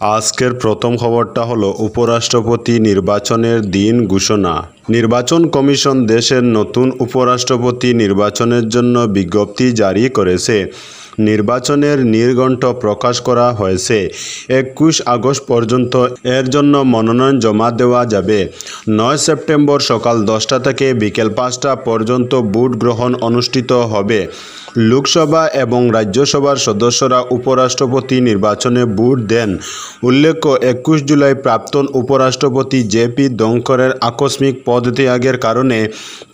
আজকের প্রথম খবরটা হলো উপরাষ্ট্রপতি নির্বাচনের দিন ঘোষণা। নির্বাচন কমিশন দেশের নতুন উপরাষ্ট্রপতি নির্বাচনের জন্য বিজ্ঞপ্তি জারি করেছে। নির্বাচনের নির্ঘণ্ট প্রকাশ করা হয়েছে। 21 আগস্ট পর্যন্ত এর জন্য মনোনয়ন জমা দেওয়া যাবে। 9 সেপ্টেম্বর সকাল 10টা থেকে বিকেল 5টা পর্যন্ত ভোট গ্রহণ অনুষ্ঠিত হবে। লোকসভা এবং রাজ্যসভার সদস্যরা উপরাষ্ট্রপতি নির্বাচনে ভোট দেন। উল্লেখ্য, 21 জুলাই প্রাক্তন উপরাষ্ট্রপতি জেপি ধনখড়ের আকস্মিক পদত্যাগের কারণে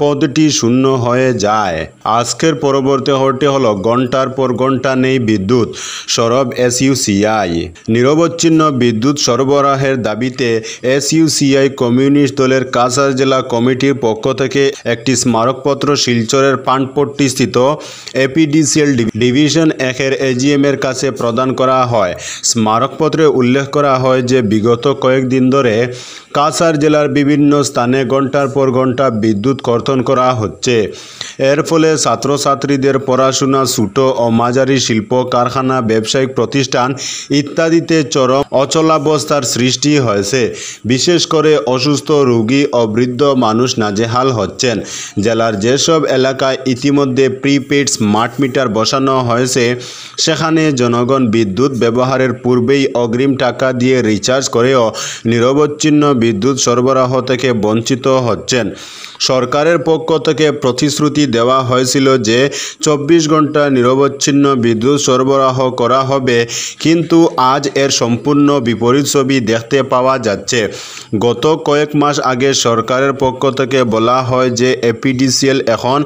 পদটি শূন্য হয়ে যায়। আজকের পরবর্তী খবরটি হলো ঘণ্টার পর ঘণ্টা নেই বিদ্যুৎ, সরব এসইউসিআই। নিরবচ্ছিন্ন বিদ্যুৎ সরবরাহের দাবিতে এসইউসিআই কমিউনিস্ট দলের কাছাড় জেলা কমিটির পক্ষ থেকে একটি স্মারকপত্র শিলচরের পানপট্টি স্থিত এপিডিসিএল ডিভিশন 1-এর এজিএমের কাছে প্রদান করা হয়। স্মারকপত্রে উল্লেখ করা হয় যে বিগত কয়েকদিন ধরে কাছাড় জেলার বিভিন্ন স্থানে ঘণ্টার পর ঘণ্টা বিদ্যুৎ কর্তন করা হচ্ছে। এর ফলে ছাত্রছাত্রীদের পড়াশোনা, ছোট ও মাঝারি শিল্প কারখানা, ব্যবসায়িক প্রতিষ্ঠান ইত্যাদিতে চরম অচলাবস্থার সৃষ্টি হয়েছে। বিশেষ করে অসুস্থ রোগী ও বৃদ্ধ মানুষ নাজেহাল হচ্ছেন। জেলার যেসব এলাকায় ইতিমধ্যে প্রিপেইড স্মার্ট মিটার বসানো হয়েছে, সেখানে জনগণ বিদ্যুৎ ব্যবহারের পূর্বেই অগ্রিম টাকা দিয়ে রিচার্জ করেও নিরবচ্ছিন্ন বিদ্যুৎ সরবরাহ থেকে বঞ্চিত হচ্ছেন। সরকারের পক্ষ থেকে প্রতিশ্রুতি দেওয়া হয়েছিল যে 24 ঘন্টা নিরবচ্ছিন্ন বিদ্যুৎ সরবরাহ করা হবে, কিন্তু আজ এর সম্পূর্ণ বিপরীত ছবি দেখতে পাওয়া যাচ্ছে। গত কয়েক মাস আগে সরকারের পক্ষ থেকে বলা হয় যে এপিডিসিএল এখন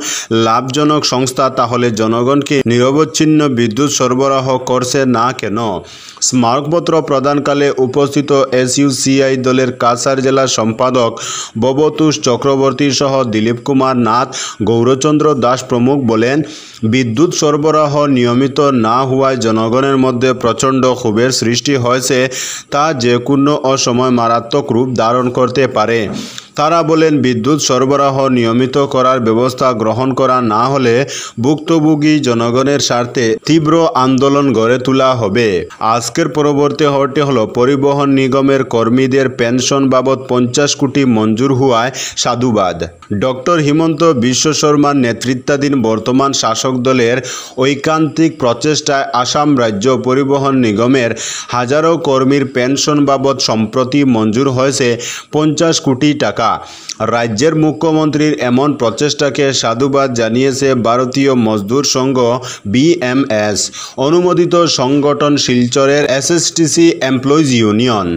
লাভজনক সংস্থা, তাহলে জনগণকে নিরবচ্ছিন্ন বিদ্যুৎ সরবরাহ করছে না কেন? স্মারকপত্র প্রদানকালে উপস্থিত এসইউসিআই দলের কাছাড় জেলা সম্পাদক ভবতোষ চক্রবর্তী সহ দিলীপ কুমার নাথ, গৌরচন্দ্র দাস প্রমুখ বলেন, বিদ্যুৎ সরবরাহ নিয়মিত না হওয়ায় জনগণের মধ্যে প্রচণ্ড ক্ষোভের সৃষ্টি হয়েছে। তা যে কোনো সময় মারাত্মক রূপ ধারণ করতে পারে। তারা বলেন, বিদ্যুৎ সরবরাহ নিয়মিত করার ব্যবস্থা গ্রহণ করা না হলে ভুক্তভোগী জনগণের স্বার্থে তীব্র আন্দোলন গড়ে তোলা হবে। আজকের পরবর্তী খবরটি হলো পরিবহন নিগমের কর্মীদের পেনশন বাবদ 50 কোটি মঞ্জুর হওয়ায় সাধুবাদ। ডক্টর হিমন্ত বিশ্ব শর্মার নেতৃত্বাধীন বর্তমান শাসক দলের ঐকান্তিক প্রচেষ্টায় আসাম রাজ্য পরিবহন নিগমের হাজারো কর্মীর পেনশন বাবদ সম্প্রতি মঞ্জুর হয়েছে 50 কোটি টাকা। রাজ্যের মুখ্যমন্ত্রীর এমন প্রচেষ্টাকে সাধুবাদ জানিয়েছে ভারতীয় মজদুর সংঘ বিএমএস অনুমোদিত সংগঠন শিলচরের এসএসটিসি এমপ্লয়িজ ইউনিয়ন।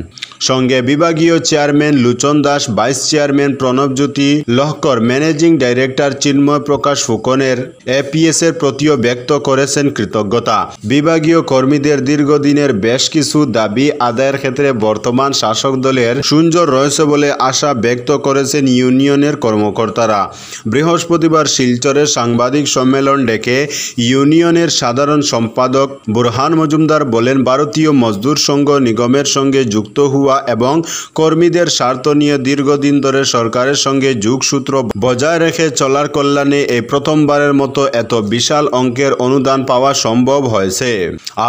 সঙ্গে বিভাগীয় chairman Luchan Das, vice chairman Pranabjyoti Lahkar, managing director Chinmoy Prakash ফুকনের এপিএসের প্রতিও ব্যক্ত করেছেন কৃতজ্ঞতা। বিভাগীয় কর্মীদের দীর্ঘদিনের বেশ কিছু দাবি আদায়ের ক্ষেত্রে বর্তমান শাসক দলের সুনজর রয়েছে বলে আশা ব্যক্ত করেছেন ইউনিয়নের কর্মকর্তারা। বৃহস্পতিবার শিলচরের সাংবাদিক সম্মেলন ডেকে ইউনিয়নের সাধারণ সম্পাদক বুরহান মজুমদার বলেন, ভারতীয় মজদুর সংঘ নিগমের সঙ্গে যুক্ত হওয়া এবং কর্মীদের স্বার্থ নিয়ে দীর্ঘদিন ধরে সরকারের সঙ্গে যোগসূত্র বজায় রেখে চলার কল্যাণে এই প্রথমবারের মতো এত বিশাল অঙ্কের অনুদান পাওয়া সম্ভব হয়েছে।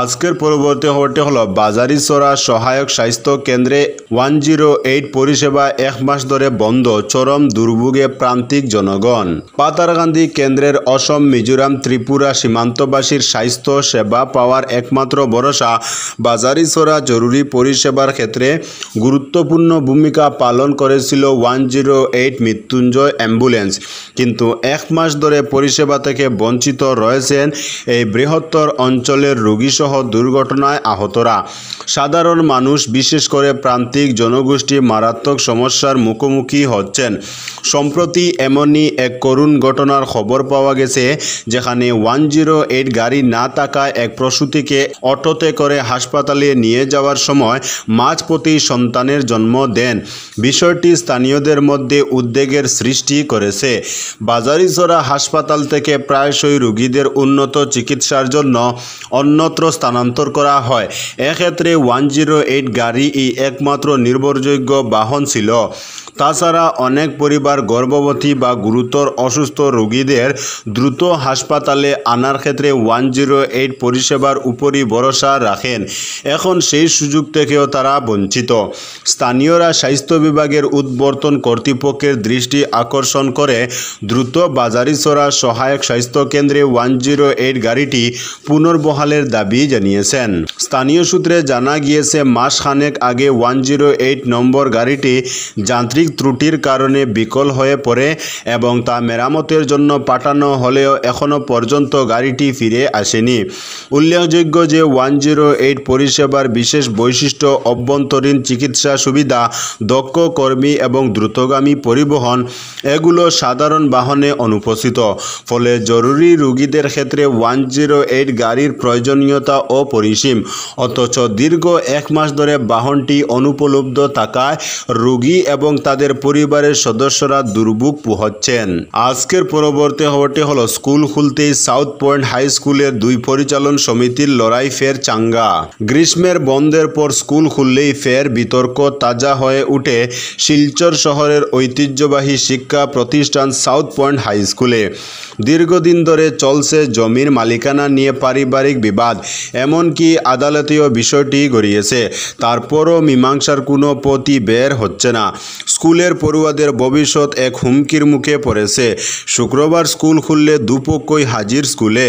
আজকের পরবর্তী খবরটি হলো বাজারিছড়া সহায়ক স্বাস্থ্য কেন্দ্রে 108 পরিষেবা 1 মাস ধরে বন্ধ, চরম দুর্ভোগে প্রান্তিক জনগণ। পাতারকান্দি কেন্দ্রের অসম, মিজোরাম, ত্রিপুরা সীমান্তবাসীর স্বাস্থ্য সেবা পাওয়ার একমাত্র ভরসা বাজারিছড়া জরুরি পরিষেবার ক্ষেত্রে গুরুত্বপূর্ণ ভূমিকা পালন করেছিল 108 মৃত্যুঞ্জয় অ্যাম্বুলেন্স, কিন্তু 1 মাস ধরে পরিষেবা থেকে বঞ্চিত রয়েছেন এই বৃহত্তর অঞ্চলের রোগীসহ দুর্ঘটনায় আহতরা। সাধারণ মানুষ, বিশেষ করে প্রান্তিক জনগোষ্ঠী মারাত্মক সমস্যার মুখোমুখি হচ্ছেন। সম্প্রতি এমনই এক করুণ ঘটনার খবর পাওয়া গেছে, যেখানে 108 গাড়ি না থাকায় এক প্রসূতিকে অটোতে করে হাসপাতালে নিয়ে যাওয়ার সময় মাঝপথেই সন্তানের জন্ম দেন। বিষয়টি স্থানীয়দের মধ্যে উদ্বেগের সৃষ্টি করেছে। বাজারিছড়া হাসপাতাল থেকে প্রায়শই রোগীদের উন্নত চিকিৎসার জন্য অন্যত্র স্থানান্তর করা হয়। এক্ষেত্রে 108 গাড়ি একমাত্র নির্ভরযোগ্য বাহন ছিল। তাছাড়া অনেক পরিবার গর্ভবতী বা গুরুতর অসুস্থ রোগীদের দ্রুত হাসপাতালে আনার ক্ষেত্রে 108 পরিষেবার উপরই ভরসা রাখেন। এখন সেই সুযোগ থেকেও তারা বঞ্চিত। স্থানীয়রা স্বাস্থ্য বিভাগের উদ্বর্তন কর্তৃপক্ষের দৃষ্টি আকর্ষণ করে দ্রুত বাজারিছড়া সহায়ক স্বাস্থ্য কেন্দ্রে 108 গাড়িটি পুনর্বহালের দাবি জানিয়েছেন। স্থানীয় সূত্রে জানা গিয়েছে, মাসখানেক আগে 108 নম্বর গাড়িটি যান্ত্রিক ত্রুটির কারণে বিকল হয়ে পড়ে এবং তা মেরামতের জন্য পাঠানো হলেও এখনও পর্যন্ত গাড়িটি ফিরে আসেনি। উল্লেখযোগ্য যে 108 পরিষেবার বিশেষ বৈশিষ্ট্য অভ্যন্তরীণ চিকিৎসা সুবিধা, দক্ষ কর্মী এবং দ্রুতগামী পরিবহন, এগুলো সাধারণ বাহনে অনুপস্থিত। ফলে জরুরি রোগীদের ক্ষেত্রে 108 গাড়ির প্রয়োজনীয়তা অপরিসীম। অথচ দীর্ঘ 1 মাস ধরে বাহনটি অনুপলব্ধ থাকায় রোগী এবং তাদের পরিবারের সদস্যরা দুর্ভোগ পোহাচ্ছেন। আজকের পরবর্তী খবরটি হলো, স্কুল খুলতেই সাউথ পয়েন্ট হাই স্কুলের 2 পরিচালন সমিতির লড়াই ফের চাঙ্গা। গ্রীষ্মের বন্ধের পর স্কুল খুললেই ফের বিতর্ক তাজা হয়ে উঠে শিলচর শহরের ঐতিহ্যবাহী শিক্ষা প্রতিষ্ঠান সাউথ পয়েন্ট হাই স্কুলে। দীর্ঘদিন ধরে চলছে জমির মালিকানা নিয়ে পারিবারিক বিবাদ, এমনকি আদালতীয় বিষয়টি গড়িয়েছে। তারপরও মীমাংসার কোনো পথই বের হচ্ছে না। স্কুলের পড়ুয়াদের ভবিষ্যৎ এক হুমকির মুখে পড়েছে। শুক্রবার স্কুল খুললে দুপক্ষই হাজির স্কুলে।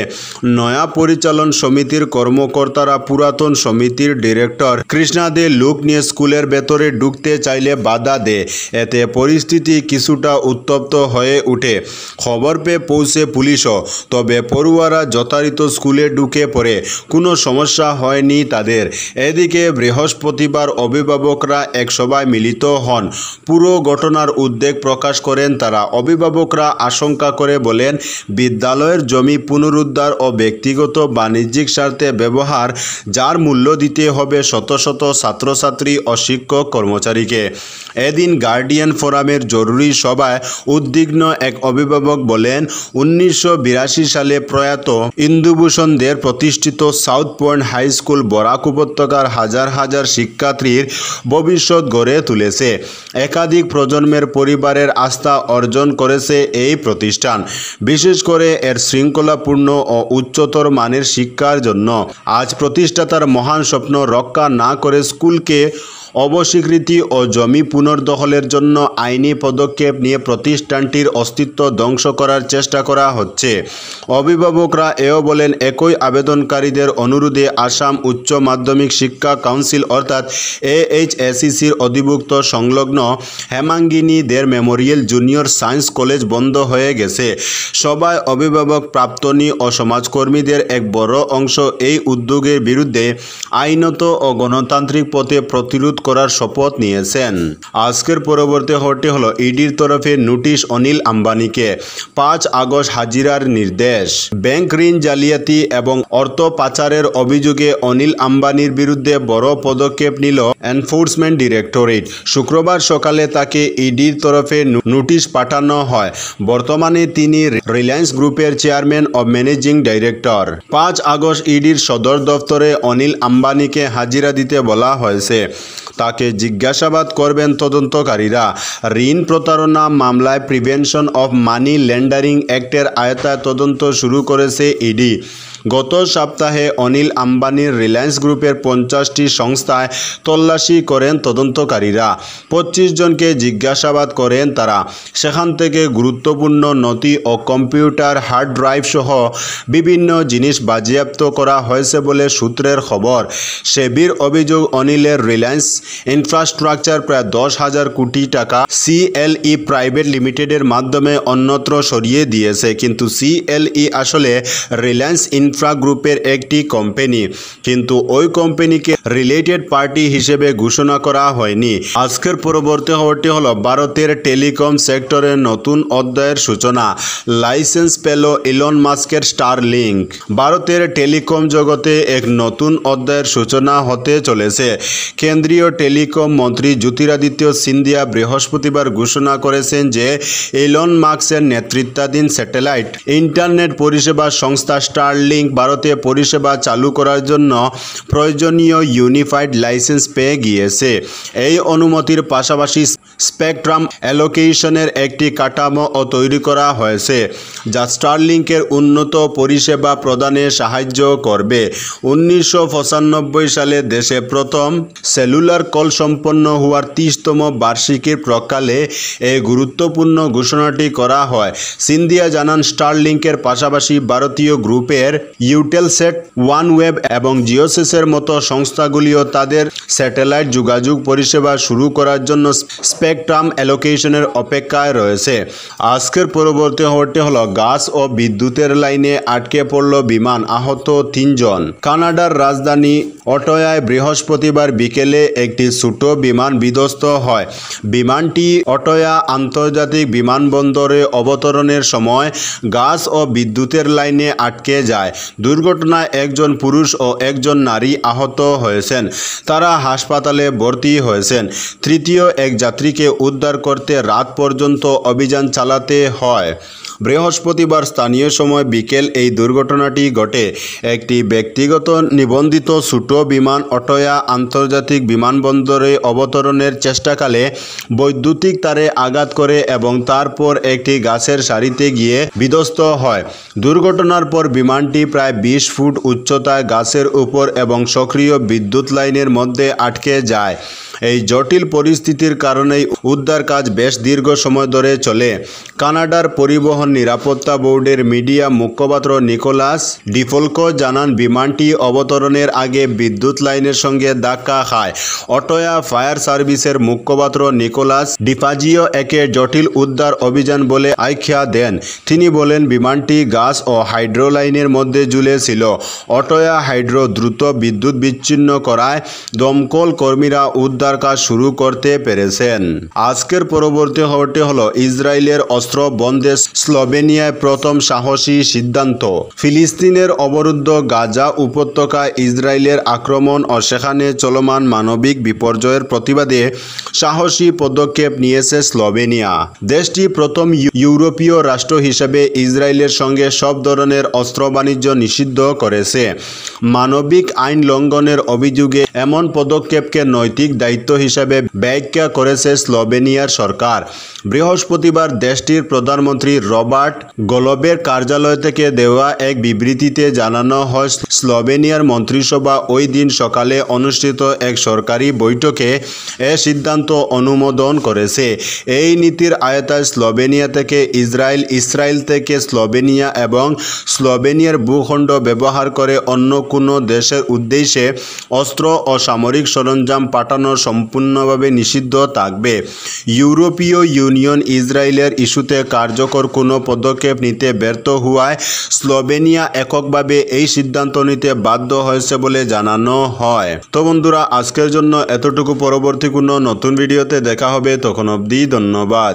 নয়া পরিচালন সমিতির কর্মকর্তারা পুরাতন সমিতির ডিরেক্টর কৃষ্ণা দে লুক নিয়ে স্কুলের ভেতরে ঢুকতে চাইলে বাধা দেয়। এতে পরিস্থিতি কিছুটা উত্তপ্ত হয়ে ওঠে। খবর পেয়ে পৌঁছে পুলিশও, তবে পড়ুয়ারা যথারীত স্কুলে ঢুকে পড়ে। কোনো সমস্যা হয়নি তাদের। এদিকে বৃহস্পতিবার অভিভাবকরা এক সভায় মিলিত হন। পুরো ঘটনার উদ্বেগ প্রকাশ করেন তারা। অভিভাবকরা আশঙ্কা করে বলেন, বিদ্যালয়ের জমি পুনরুদ্ধার ও ব্যক্তিগত বাণিজ্যিক স্বার্থে ব্যবহার, যার মূল্য দিতে হবে শত শত ছাত্রছাত্রী ও শিক্ষক কর্মচারীকে। এদিন গার্ডিয়ান ফোরামের জরুরি সভায় উদ্বিগ্ন এক অভিভাবক বলেন, 1982 সালে প্রয়াত ইন্দুভূষণ দের প্রতিষ্ঠিত South Point High School Barak উপত্যকার হাজার হাজার শিক্ষার্থীর ভবিষ্যৎ গড়ে তুলেছে। একাধিক প্রজন্মের পরিবারের আস্থা অর্জন করেছে এই প্রতিষ্ঠান, বিশেষ করে এর শৃঙ্খলাপূর্ণ ও উচ্চতর মানের শিক্ষার জন্য। আজ প্রতিষ্ঠাতার মহান স্বপ্ন রক্ষা না করে স্কুলকে অবস্বীকৃতি ও জমি পুনর্দখলের জন্য আইনি পদক্ষেপ নিয়ে প্রতিষ্ঠানটির অস্তিত্ব ধ্বংস করার চেষ্টা করা হচ্ছে। অভিভাবকরা এও বলেন, একই আবেদনকারীদের অনুরোধে আসাম উচ্চ মাধ্যমিক শিক্ষা কাউন্সিল অর্থাৎ AHSECর অধিভুক্ত সংলগ্ন হেমাঙ্গিনী দের মেমোরিয়াল জুনিয়র সায়েন্স কলেজ বন্ধ হয়ে গেছে। সবাই অভিভাবক, প্রাক্তনী ও সমাজকর্মীদের এক বড় অংশ এই উদ্যোগের বিরুদ্ধে আইনত ও গণতান্ত্রিক পথে প্রতিরোধ করার শপথ নিয়েছেন। আজকের পরবর্তী খবরটি হলো, ইডির তরফে নোটিশ অনিল আম্বানিকে, 5 আগস্ট হাজিরার নির্দেশ। ব্যাংক ঋণ জালিয়াতি এবং অর্থ পাচারের অভিযোগে অনিল আম্বানির বিরুদ্ধে বড় পদক্ষেপ নিল এনফোর্সমেন্ট ডিরেক্টরেট। শুক্রবার সকালে তাকে ইডির তরফে নোটিশ পাঠানো হয়। বর্তমানে তিনি রিলায়েন্স গ্রুপের চেয়ারম্যান ও ম্যানেজিং ডাইরেক্টর। 5 আগস্ট ইডির সদর দফতরে অনিল আম্বানিকে হাজিরা দিতে বলা হয়েছে। তাকে জিজ্ঞাসাবাদ করবেন তদন্তকারীরা। ঋণ প্রতারণা মামলায় প্রিভেনশন অফ মানি ল্যান্ডারিং অ্যাক্টের আয়তায় তদন্ত শুরু করেছে ইডি। গত সপ্তাহে অনিল আম্বানির রিলায়েন্স গ্রুপের 50টি সংস্থায় তল্লাশি করেন তদন্তকারীরা। 25 জনকে জিজ্ঞাসাবাদ করেন তারা। সেখান থেকে গুরুত্বপূর্ণ নথি ও কম্পিউটার, হার্ড ড্রাইভ সহ বিভিন্ন জিনিস বাজেয়াপ্ত করা হয়েছে বলে সূত্রের খবর। সেবির অভিযোগ, অনিলের রিলায়েন্স ইনফ্রাস্ট্রাকচার প্রায় 10,000 কোটি টাকা CLE প্রাইভেট লিমিটেডের মাধ্যমে অন্যত্র সরিয়ে দিয়েছে। কিন্তু CLE আসলে রিলায়েন্স ইনফ্রা গ্রুপের একটি কোম্পানি, কিন্তু ওই কোম্পানিকে রিলেটেড পার্টি হিসেবে ঘোষণা করা হয়নি। আজকের পরবর্তী খবরটি হলো, ভারতের টেলিকম সেক্টরের নতুন অধ্যায়ের সূচনা। লাইসেন্স পেল ইলন মাস্কের স্টারলিংক। ভারতের টেলিকম জগতে এক নতুন অধ্যায়ের সূচনা হতে চলেছে। কেন্দ্রীয় টেলিকম মন্ত্রী জ্যোতিরাদিত্য সিন্ধিয়া বৃহস্পতিবার ঘোষণা করেছেন যে ইলন মাস্কের নেতৃত্বাধীন স্যাটেলাইট ইন্টারনেট পরিষেবা সংস্থা স্টারলিংক স্টারলিংক ভারতে পরিষেবা চালু করার জন্য প্রয়োজনীয় ইউনিফাইড লাইসেন্স পেয়ে গিয়েছে। এই অনুমতির পাশাপাশি স্পেকট্রাম অ্যালোকেশনের একটি কাঠামো তৈরি করা হয়েছে, যা স্টারলিংকের উন্নত পরিষেবা প্রদানে সাহায্য করবে। 1995 সালে দেশে প্রথম সেলুলার কল সম্পন্ন হওয়ার 30তম বার্ষিকীর প্রাক্কালে এই গুরুত্বপূর্ণ ঘোষণাটি করা হয়। সিন্ধিয়া জানান, স্টারলিংকের পাশাপাশি ভারতীয় গ্রুপের ইউটেলসেট, ওয়ানওয়েব এবং জিওসিসের মতো সংস্থাগুলিও তাদের স্যাটেলাইট যোগাযোগ পরিষেবা শুরু করার জন্য স্পেকট্রাম অ্যালোকেশনের অপেক্ষায় রয়েছে। আজকের পরবর্তী খবরটি হলো, গাছ ও বিদ্যুতের লাইনে আটকে পড়ল বিমান, আহত 3 জন। কানাডার রাজধানী অটোয়ায় বৃহস্পতিবার বিকেলে একটি ছোট বিমান বিধ্বস্ত হয়। বিমানটি অটোয়া আন্তর্জাতিক বিমানবন্দরে অবতরণের সময় গাছ ও বিদ্যুতের লাইনে আটকে যায়। দুর্ঘটনায় একজন পুরুষ ও একজন নারী আহত হয়েছেন। তারা হাসপাতালে ভর্তি হয়েছেন। তৃতীয় এক যাত্রীকে উদ্ধার করতে রাত পর্যন্ত অভিযান চালাতে হয়। বৃহস্পতিবার স্থানীয় সময় বিকেল এই দুর্ঘটনাটি ঘটে। একটি ব্যক্তিগত নিবন্ধিত ছোট বিমান অটোয়া আন্তর্জাতিক বিমানবন্দরে অবতরণের চেষ্টাকালে বৈদ্যুতিক তারে আঘাত করে এবং তারপর একটি গাছের সারিতে গিয়ে বিধ্বস্ত হয়। দুর্ঘটনার পর বিমানটি প্রায় 20 ফুট উচ্চতায় গাছের উপর এবং সক্রিয় বিদ্যুৎ লাইনের মধ্যে আটকে যায়। এই জটিল পরিস্থিতির কারণেই উদ্ধার কাজ বেশ দীর্ঘ সময় ধরে চলে। কানাডার পরিবহন নিরাপত্তা বোর্ডের মিডিয়া মুখপাত্র নিকোলাস ডিফোলকো জানান, বিমানটি অবতরণের আগে বিদ্যুৎ লাইনের সঙ্গে ধাক্কা খায়। অটোয়া ফায়ার সার্ভিসের মুখপাত্র নিকোলাস ডিফাজিও একে জটিল উদ্ধার অভিযান বলে আখ্যা দেন। তিনি বলেন, বিমানটি গাছ ও হাইড্রো লাইনের মধ্যে ঝুলে ছিল। অটোয়া হাইড্রো দ্রুত বিদ্যুৎ বিচ্ছিন্ন করায় দমকল কর্মীরা উদ্ধার কাজ শুরু করতে পেরেছেন। আজকের পরবর্তী খবরটি হলো, ইসরায়েলের অস্ত্র বন্ধে স্লোভেনিয়ায় প্রথম সাহসী সিদ্ধান্ত। ফিলিস্তিনের অবরুদ্ধ গাজা উপত্যকায় ইসরায়েলের আক্রমণ ও সেখানে চলমান মানবিক বিপর্যয়ের প্রতিবাদে সাহসী পদক্ষেপ নিয়েছে স্লোভেনিয়া। দেশটি প্রথম ইউরোপীয় রাষ্ট্র হিসেবে ইসরায়েলের সঙ্গে সব ধরনের অস্ত্র বাণিজ্য নিষিদ্ধ করেছে। মানবিক আইন লঙ্ঘনের অভিযোগে এমন পদক্ষেপকে নৈতিক দায়িত্ব হিসেবে ব্যাখ্যা করেছে স্লোভেনিয়ার সরকার। বৃহস্পতিবার দেশটির প্রধানমন্ত্রী রবার্ট গলবের কার্যালয় থেকে দেওয়া এক বিবৃতিতে জানানো হয়, স্লোভেনিয়ার মন্ত্রিসভা ওই দিন সকালে অনুষ্ঠিত এক সরকারি বৈঠকে এ সিদ্ধান্ত অনুমোদন করেছে। এই নীতির আওতায় স্লোভেনিয়া থেকে ইসরায়েল থেকে স্লোভেনিয়া এবং স্লোভেনিয়ার ভূখণ্ড ব্যবহার করে অন্য কোনো দেশের উদ্দেশ্যে অস্ত্র ও সামরিক সরঞ্জাম পাঠানো সম্পূর্ণভাবে নিষিদ্ধ থাকবে। ইউরোপীয় ইউনিয়ন ইসরায়েলের ইস্যুতে কার্যকর কোনো পদক্ষেপ নিতে ব্যর্থ হওয়ায় স্লোভেনিয়া এককভাবে এই সিদ্ধান্ত নিতে বাধ্য হয়েছে বলে জানানো হয়। তো বন্ধুরা, আজকের জন্য এতটুকু। পরবর্তী কোনো নতুন ভিডিওতে দেখা হবে, তখন অবধি ধন্যবাদ।